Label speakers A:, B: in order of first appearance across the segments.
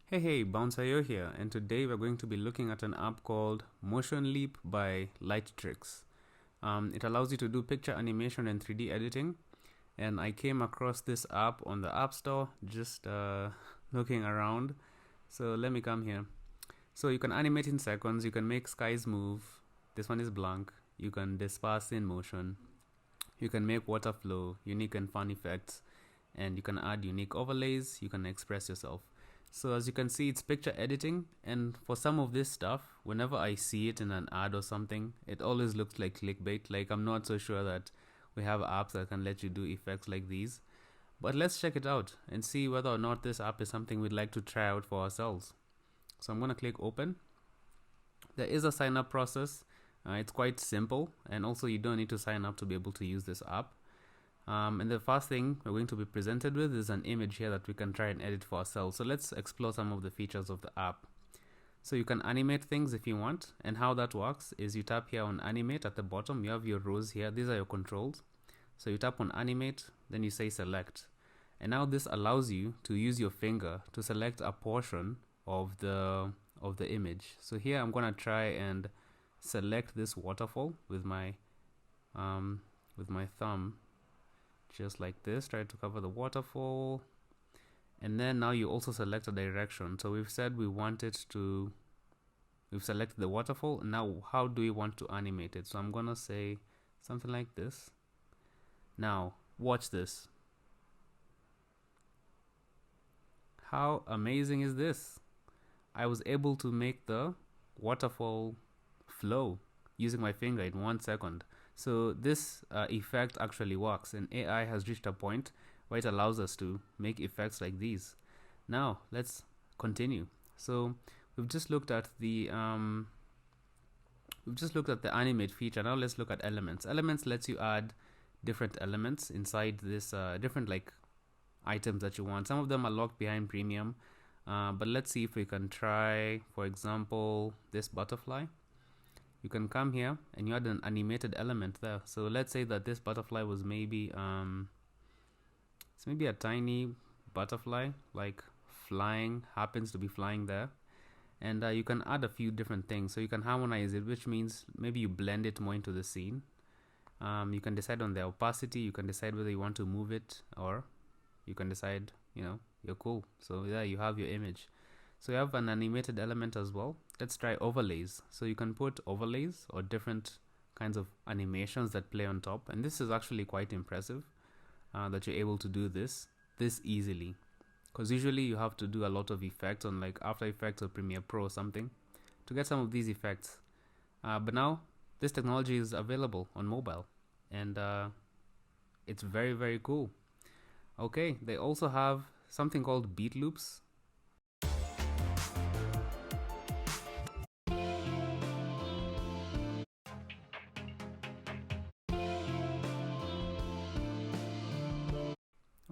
A: Hey, Bouncer here, and today we're going to be looking at an app called Motionleap by Lightricks. It allows you to do picture animation and 3D editing, and I came across this app on the App Store just looking around. So let me come here. So you can animate in seconds, you can make skies move. This one is blank. You can disperse in motion. You can make water flow, unique and fun effects, and you can add unique overlays. You can express yourself. So as you can see, it's picture editing, and for some of this stuff, whenever I see it in an ad or something, it always looks like clickbait. Like, I'm not so sure that we have apps that can let you do effects like these. But let's check it out and see whether or not this app is something we'd like to try out for ourselves. So I'm going to click open. There is a sign up process. It's quite simple, and also you don't need to sign up to be able to use this app. And the first thing we're going to be presented with is an image here that we can try and edit for ourselves. So let's explore some of the features of the app. So you can animate things if you want, and how that works is you tap here on animate at the bottom. You have your rows here. These are your controls. So you tap on animate, then you say select. And now this allows you to use your finger to select a portion of the image. So here I'm gonna try and select this waterfall with my thumb, just like this. Try to cover the waterfall, and then now you also select a direction. So we've said we've selected the waterfall. Now how do we want to animate it? So I'm gonna say something like this. Now watch this. How amazing is this? I was able to make the waterfall flow using my finger in 1 second. So this effect actually works, and AI has reached a point where it allows us to make effects like these. Now let's continue. So we've just looked at the animate feature. Now let's look at elements. Elements lets you add different elements inside this different like items that you want. Some of them are locked behind premium, but let's see if we can try, for example, this butterfly. You can come here and you add an animated element there. So let's say that this butterfly was maybe it's maybe a tiny butterfly, like flying, happens to be flying there. And you can add a few different things. So you can harmonize it, which means maybe you blend it more into the scene. You can decide on the opacity. You can decide whether you want to move it, or you can decide, you're cool. So there you have your image. So you have an animated element as well. Let's try overlays. So you can put overlays or different kinds of animations that play on top. And this is actually quite impressive that you're able to do this easily. Because usually you have to do a lot of effects on like After Effects or Premiere Pro or something to get some of these effects. But now this technology is available on mobile, and it's very, very cool. Okay, they also have something called beat loops.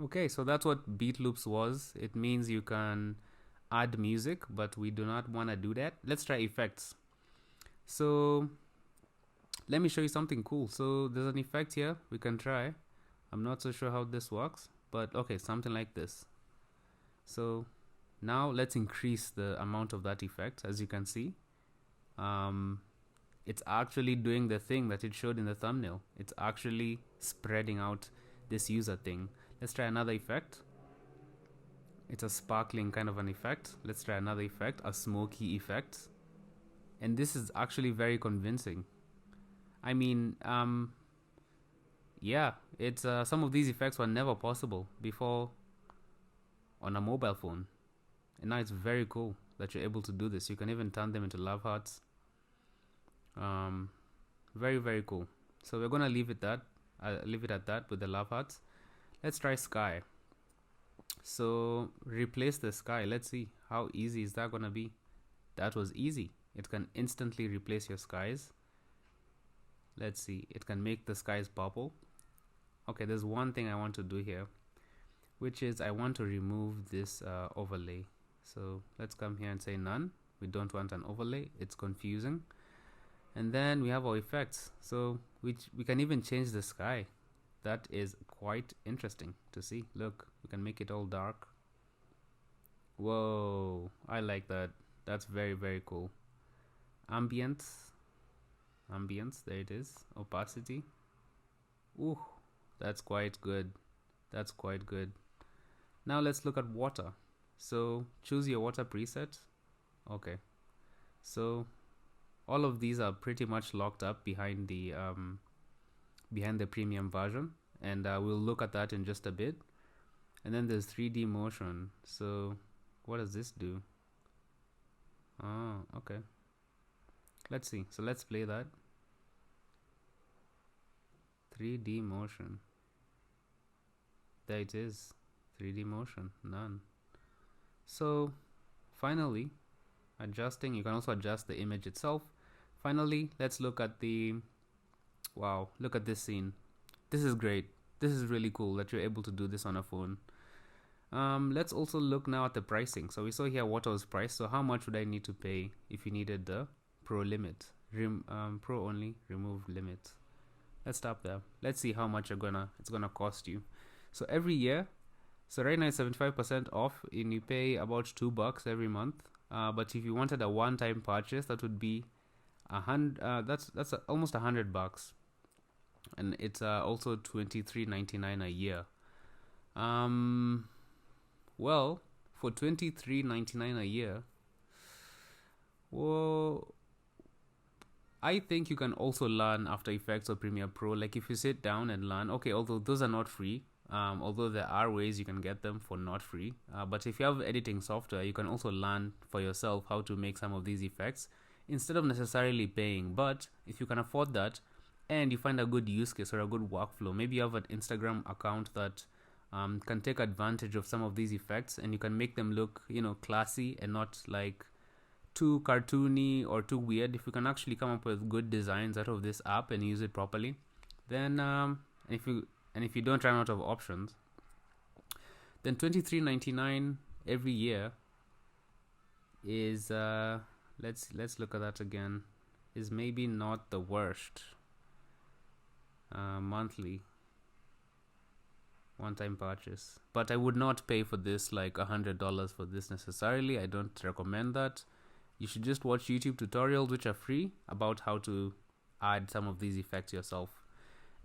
A: Okay, so that's what beat loops was. It means you can add music, but we do not want to do that. Let's try effects. So let me show you something cool. So there's an effect here we can try. I'm not so sure how this works, but okay, something like this. So now let's increase the amount of that effect. As you can see, it's actually doing the thing that it showed in the thumbnail. It's actually spreading out this user thing. Let's try another effect. It's a sparkling kind of an effect. Let's try another effect, a smoky effect. And this is actually very convincing. I mean, yeah, it's some of these effects were never possible before on a mobile phone. And now it's very cool that you're able to do this. You can even turn them into love hearts. Very, very cool. So we're gonna leave it at that with the love hearts. Let's try sky. So replace the sky. Let's see how easy is that gonna be. That was easy. It can instantly replace your skies. Let's see. It can make the skies purple. Okay, there's one thing I want to do here, which is I want to remove this overlay. So let's come here and say none. We don't want an overlay. It's confusing. And then we have our effects. So we can even change the sky. That is quite interesting to see. Look, we can make it all dark. Whoa, I like that. That's very, very cool. Ambience. Ambience, there it is. Opacity. Ooh, that's quite good. That's quite good. Now let's look at water. So choose your water preset. Okay. So all of these are pretty much locked up behind the premium version, and we'll look at that in just a bit. And then there's 3D motion. So what does this do? Oh, okay. Let's see. So let's play that. 3D motion. There it is. 3D motion. None. So finally, adjusting. You can also adjust the image itself. Finally, let's look at the... Wow, look at this scene. This is great. This is really cool that you're able to do this on a phone. Let's also look now at the pricing. So we saw here what was priced. So how much would I need to pay if you needed the pro limit? Pro only, remove limit. Let's stop there. Let's see how much it's gonna cost you. So every year, so right now it's 75% off, and you pay about $2 every month. But if you wanted a one-time purchase, that would be that's almost $100, and it's also $23.99 a year. Well, for $23.99 a year, well, I think you can also learn After Effects or Premiere Pro. Like if you sit down and learn, okay, although those are not free, although there are ways you can get them for not free. But if you have editing software, you can also learn for yourself how to make some of these effects instead of necessarily paying. But if you can afford that and you find a good use case or a good workflow, maybe you have an Instagram account that can take advantage of some of these effects, and you can make them look, classy and not like too cartoony or too weird. If you can actually come up with good designs out of this app and use it properly, then if you don't run out of options, then $23.99 every year is let's look at that again, is maybe not the worst. Monthly one-time purchase, but I would not pay for this like $100 for this necessarily. I don't recommend that. You should just watch YouTube tutorials, which are free, about how to add some of these effects yourself.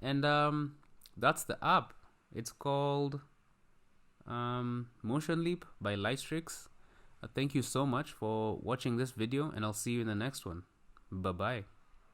A: And that's the app. It's called Motionleap by Lightstrix. Thank you so much for watching this video, and I'll see you in the next one. Bye bye.